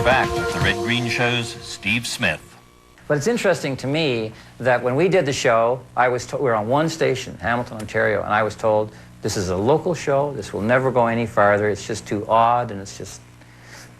We're back with the Red Green Show's Steve Smith. But it's interesting to me that when we did the show, we were on one station, Hamilton, Ontario, and I was told, this is a local show, this will never go any farther, it's just too odd, and it's just...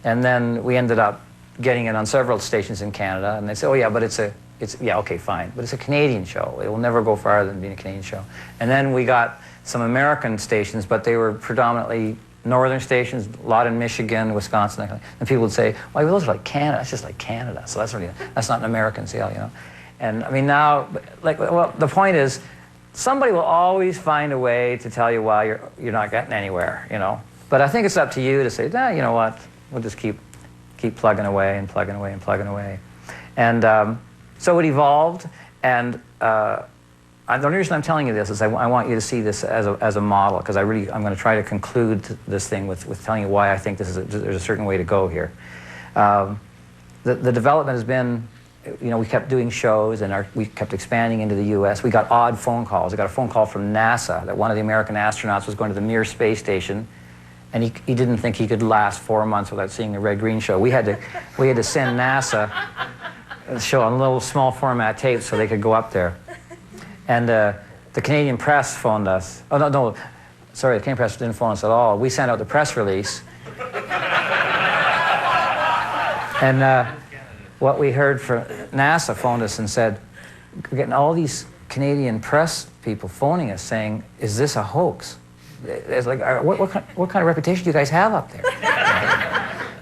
And then we ended up getting it on several stations in Canada, and they said, oh yeah, but yeah, okay, fine, but it's a Canadian show. It will never go farther than being a Canadian show. And then we got some American stations, but they were predominantly northern stations, a lot in Michigan, Wisconsin, and people would say, well, those are like Canada, that's just like Canada, so that's not an American sale, you know. And I mean now, like, well, the point is, somebody will always find a way to tell you why you're not getting anywhere, you know. But I think it's up to you to say, nah, you know what, we'll just keep plugging away and plugging away and plugging away. And so it evolved, and the only reason I'm telling you this is I want you to see this as a model, because I'm going to try to conclude this thing with telling you why I think there's a certain way to go here. The development has been, you know, we kept doing shows, and we kept expanding into the U.S. We got odd phone calls. We got a phone call from NASA that one of the American astronauts was going to the Mir space station, and he didn't think he could last 4 months without seeing the Red Green Show. We had to send NASA a show on little small format tapes so they could go up there. And the Canadian press phoned us. Oh, no, sorry, the Canadian press didn't phone us at all. We sent out the press release. And what we heard from NASA phoned us and said, we're getting all these Canadian press people phoning us saying, is this a hoax? It's like, what kind of reputation do you guys have up there?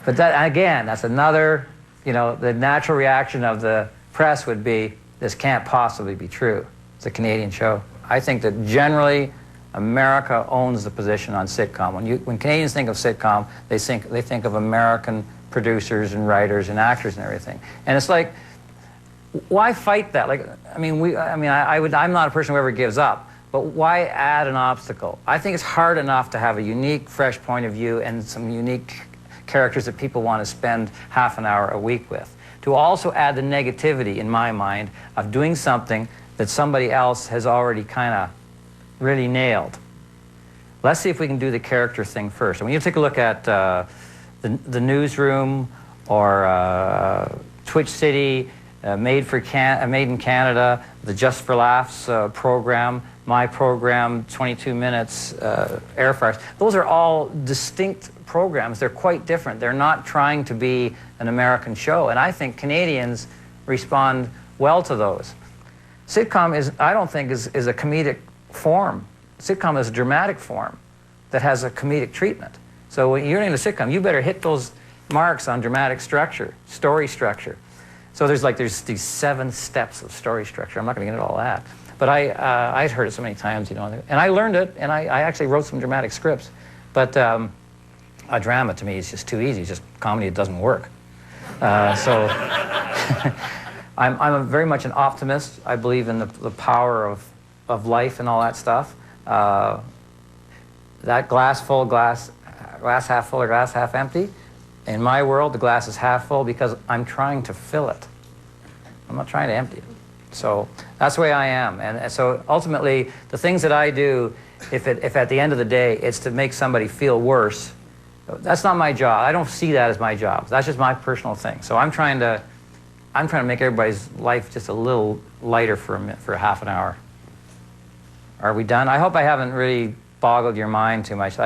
But that, again, that's another, you know, the natural reaction of the press would be, this can't possibly be true. It's a Canadian show. I think that generally America owns the position on sitcom. When Canadians think of sitcom, they think of American producers and writers and actors and everything. And it's like, why fight that? Like, I'm not a person who ever gives up, but why add an obstacle? I think it's hard enough to have a unique, fresh point of view and some unique characters that people want to spend half an hour a week with. To also add the negativity, in my mind, of doing something that somebody else has already kind of really nailed. Let's see if we can do the character thing first. And when you take a look at the Newsroom or Twitch City, Made in Canada, the Just for Laughs program, my program, 22 Minutes, Air Farce, those are all distinct programs. They're quite different. They're not trying to be an American show, and I think Canadians respond well to those. Sitcom I don't think is a comedic form. Sitcom is a dramatic form that has a comedic treatment. So when you're in a sitcom, you better hit those marks on dramatic structure, story structure. So there's these 7 steps of story structure. I'm not going to get into all that. But I'd heard it so many times, you know, and I learned it, and I actually wrote some dramatic scripts. But a drama, to me, is just too easy. It's just comedy, it doesn't work. So I'm very much an optimist. I believe in the power of life and all that stuff. That glass full, glass half full or glass half empty. In my world, the glass is half full because I'm trying to fill it. I'm not trying to empty it. So that's the way I am. And so ultimately, the things that I do, if at the end of the day it's to make somebody feel worse, that's not my job. I don't see that as my job. That's just my personal thing. So I'm trying to make everybody's life just a little lighter for a half an hour. Are we done? I hope I haven't really boggled your mind too much.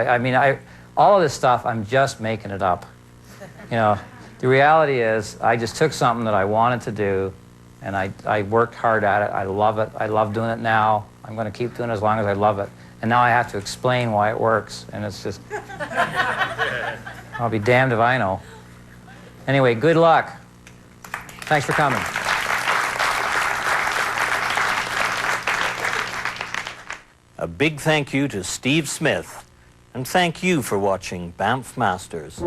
All of this stuff, I'm just making it up. You know, the reality is I just took something that I wanted to do, and I worked hard at it. I love it. I love doing it now. I'm going to keep doing it as long as I love it. And now I have to explain why it works, and it's just... I'll be damned if I know. Anyway, good luck. Thanks for coming. A big thank you to Steve Smith, and thank you for watching Banff Masters.